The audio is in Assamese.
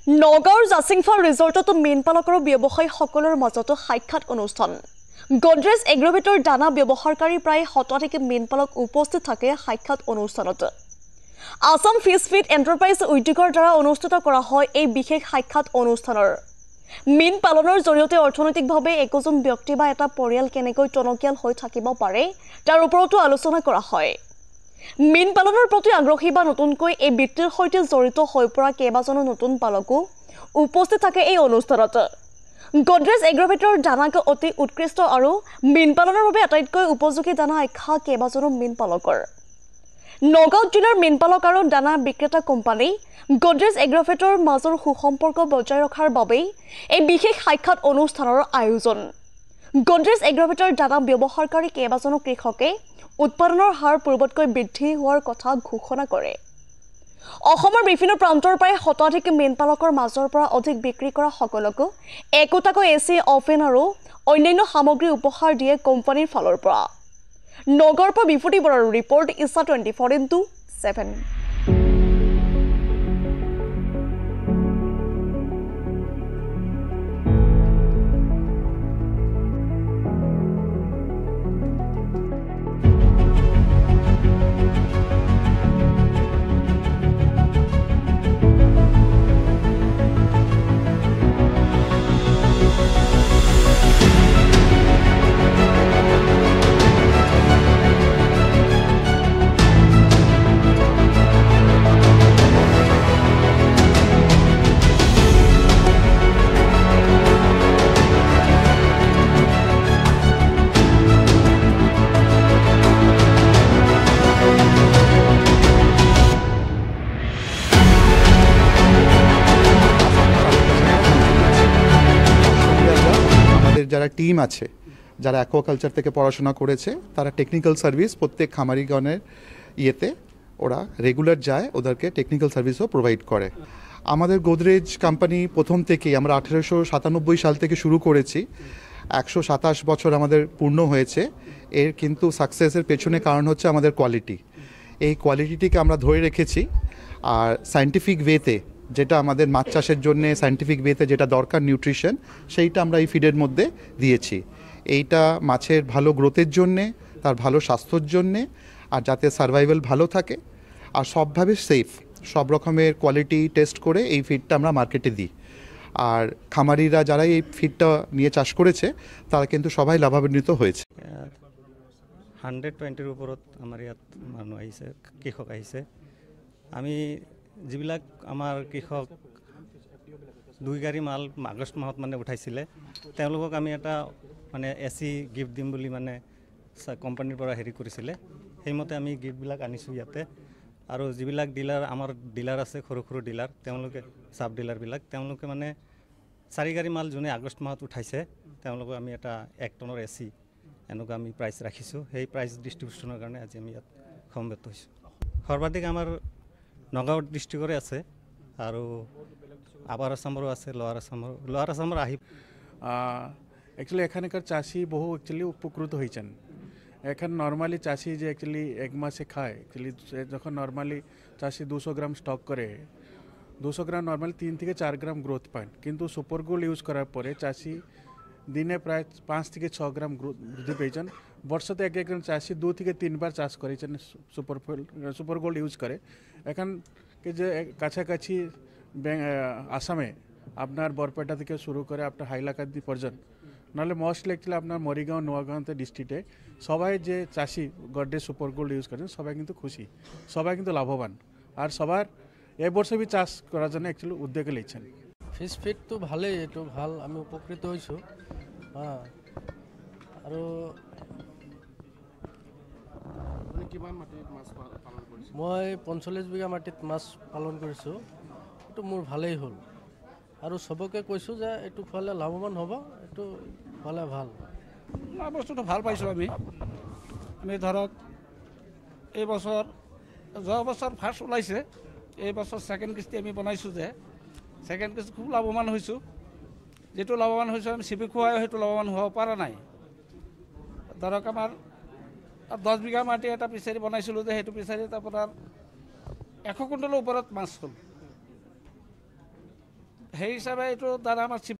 নগাঁৱৰ জাচিংফা ৰিজৰ্টত মীনপালক আৰু ব্যৱসায়ীসকলৰ মাজত সাক্ষাৎ অনুষ্ঠান। গডৰেজ এগ্ৰভেটৰ দানা ব্যৱহাৰকাৰী প্ৰায় শতাধিক মীনপালক উপস্থিত থাকে সাক্ষাৎ অনুষ্ঠানত। আসাম ফিছ ফিড এণ্টাৰপ্ৰাইজ উদ্যোগৰ দ্বাৰা অনুষ্ঠিত কৰা হয় এই বিশেষ সাক্ষাৎ অনুষ্ঠানৰ। মীন পালনৰ জৰিয়তে অৰ্থনৈতিকভাৱে একোজন ব্যক্তি বা এটা পৰিয়াল কেনেকৈ টনকিয়াল হৈ থাকিব পাৰে তাৰ ওপৰতো আলোচনা কৰা হয়। মীন পালনৰ প্ৰতি আগ্ৰহী বা নতুনকৈ এই বৃত্তিৰ সৈতে জড়িত হৈ পৰা কেইবাজনো নতুন পালকো উপস্থিত থাকে এই অনুষ্ঠানত। গডৰেজ এগ্ৰভেটৰ দানাক অতি উৎকৃষ্ট আৰু মীন পালনৰ বাবে আটাইতকৈ উপযোগী দানা আখ্যা কেইবাজনো মীন পালকৰ। নগাঁও জিলাৰ মীনপালক আৰু দানা বিক্ৰেতা কোম্পানী গডৰেজ এগ্ৰভেটৰ মাজৰ সুসম্পৰ্ক বজাই ৰখাৰ বাবেই এই বিশেষ সাক্ষাৎ অনুষ্ঠানৰ আয়োজন। গডৰেজ এগ্ৰভেটৰ দানা ব্যৱহাৰকাৰী কেইবাজনো কৃষকে উৎপাদনৰ হাৰ পূৰ্বতকৈ বৃদ্ধি হোৱাৰ কথা ঘোষণা কৰে। অসমৰ বিভিন্ন প্ৰান্তৰ প্ৰায় শতাধিক মীনপালকৰ মাজৰ পৰা অধিক বিক্ৰী কৰা সকলকো একোটাকৈ এচি অভেন আৰু অন্যান্য সামগ্ৰী উপহাৰ দিয়ে কোম্পানীৰ ফালৰ পৰা। নগৰৰ পৰা বিফুটি বৰাৰ ৰিপৰ্ট ইছা 24x7। যারা টিম আছে যারা অ্যাকোয়াকালচার থেকে পড়াশোনা করেছে তারা টেকনিক্যাল সার্ভিস প্রত্যেক খামারিগণের ইয়েতে ওরা রেগুলার যায়, ওদেরকে টেকনিক্যাল সার্ভিসও প্রোভাইড করে। আমাদের গোদরেজ কোম্পানি প্রথম থেকেই আমরা 1897 সাল থেকে শুরু করেছি, 127 বছর আমাদের পূর্ণ হয়েছে। এর কিন্তু সাকসেসের পেছনে কারণ হচ্ছে আমাদের কোয়ালিটি। এই কোয়ালিটিটিকে আমরা ধরে রেখেছি আর সায়েন্টিফিক ওয়েতে যেটা আমাদের মাছ চাষের জন্য সায়েন্টিফিক ওয়েতে যেটা দরকার নিউট্রিশন সেইটা আমরা এই ফিডের মধ্যে দিয়েছি। এইটা মাছের ভালো গ্রোথের জন্যে, তার ভালো স্বাস্থ্যর জন্যে, আর যাতে সার্ভাইভাল ভালো থাকে আর সবভাবে সেফ, সব রকমের কোয়ালিটি টেস্ট করে এই ফিডটা আমরা মার্কেটে দিই। আর খামারিরা যারা এই ফিডটা নিয়ে চাষ করেছে তারা কিন্তু সবাই লাভান্বিত হয়েছে। 120ৰ ওপৰত আমাৰ ইয়াত মানুহ আহিছে, কৃষক আহিছে। আমি যিবিলাক আমাৰ কৃষক 2 গাড়ী মাল আগষ্ট মাহত মানে উঠাইছিলে, তেওঁলোকক আমি এটা মানে এচি গিফ্ট দিম বুলি মানে কোম্পানীৰ পৰা হেৰি কৰিছিলে। সেইমতে আমি গিফ্টবিলাক আনিছোঁ ইয়াতে। আৰু যিবিলাক ডিলাৰ, আমাৰ ডিলাৰ আছে সৰু সৰু ডিলাৰ, তেওঁলোকে চাব ডিলাৰবিলাক, তেওঁলোকে মানে 4 গাড়ী মাল যোনে আগষ্ট মাহত উঠাইছে তেওঁলোকক আমি এটা 1 টনৰ এচি এনেকুৱা আমি প্ৰাইচ ৰাখিছোঁ। সেই প্ৰাইচ ডিষ্ট্ৰিবিউশ্যনৰ কাৰণে আজি আমি ইয়াত সমবেত হৈছোঁ। সৰ্বাধিক আমাৰ নগাঁও ডিষ্ট্ৰিক্টৰে আছে আৰু আপাৰ আসামৰো আছে, লোৱাৰ আসামৰ আহি একচুয়ালি এখানকার চাষি বহু একচুয়ালি উপকৃত হয়েছেন। এখন নর্মালি চাষি যে একচুয়ালি 1 মাসে খায়, একচুয়ালি যখন নর্মালি চাষি 200 গ্রাম স্টক করে, 200 গ্রাম নর্মালি 3 থেকে 4 গ্রাম গ্রোথ পান। কিন্তু সুপার গোল্ড ইউজ করার পরে চাষি দিনে প্রায় 5 থেকে 6 গ্রাম বৃদ্ধি পেয়েছেন। বর্ষতে এক একজন চাষি 2 থেকে 3 বার চাষ করেছেন সুপার গোল্ড ইউজ করে। এখন যে কাছাকাছি আসামে আপনার বরপেটা থেকে শুরু করে আপনার হাইলাকান্দি পর্যন্ত, নাহলে মোস্টলি অ্যাকচুয়ালি আপনার মরিগাঁও নোয়াগাঁওতে ডিস্ট্রিক্টে সবাই যে চাষি গডরেজ সুপার গোল্ড ইউজ করেন সবাই কিন্তু খুশি, সবাই কিন্তু লাভবান। আর সবার এবছর বি চাষ করার জন্য অ্যাকচুয়ালি উদ্যোগ নিয়েছেন। ফিছ ফিডটো ভালেই, এইটো ভাল, আমি উপকৃত হৈছোঁ। আৰু মই 45 বিঘা মাটিত মাছ পালন কৰিছোঁ। এইটো মোৰ ভালেই হ'ল আৰু চবকে কৈছোঁ যে এইটো খোৱালে লাভৱান হ'ব, এইটো খোৱালে ভাল। বস্তুটো ভাল পাইছোঁ আমি ধৰক এই বছৰ, যোৱা বছৰ ফাৰ্ষ্ট ওলাইছে, এই বছৰ ছেকেণ্ড কিস্তি আমি বনাইছোঁ যে ছেকেণ্ড কিস্তি খুব লাভৱান হৈছোঁ। যেটো লাভৱান হৈছোঁ আমি চিপি খুৱাই সেইটো লাভৱান হ'ব পৰা নাই। ধৰক আমাৰ 10 বিঘা মাটি এটা পিছাৰি বনাইছিলোঁ যে সেইটো পিছাৰিত আপোনাৰ 100 কুইণ্টলৰ ওপৰত মাছ হ'ল। সেই হিচাপে এইটো দ্বাৰা আমাৰ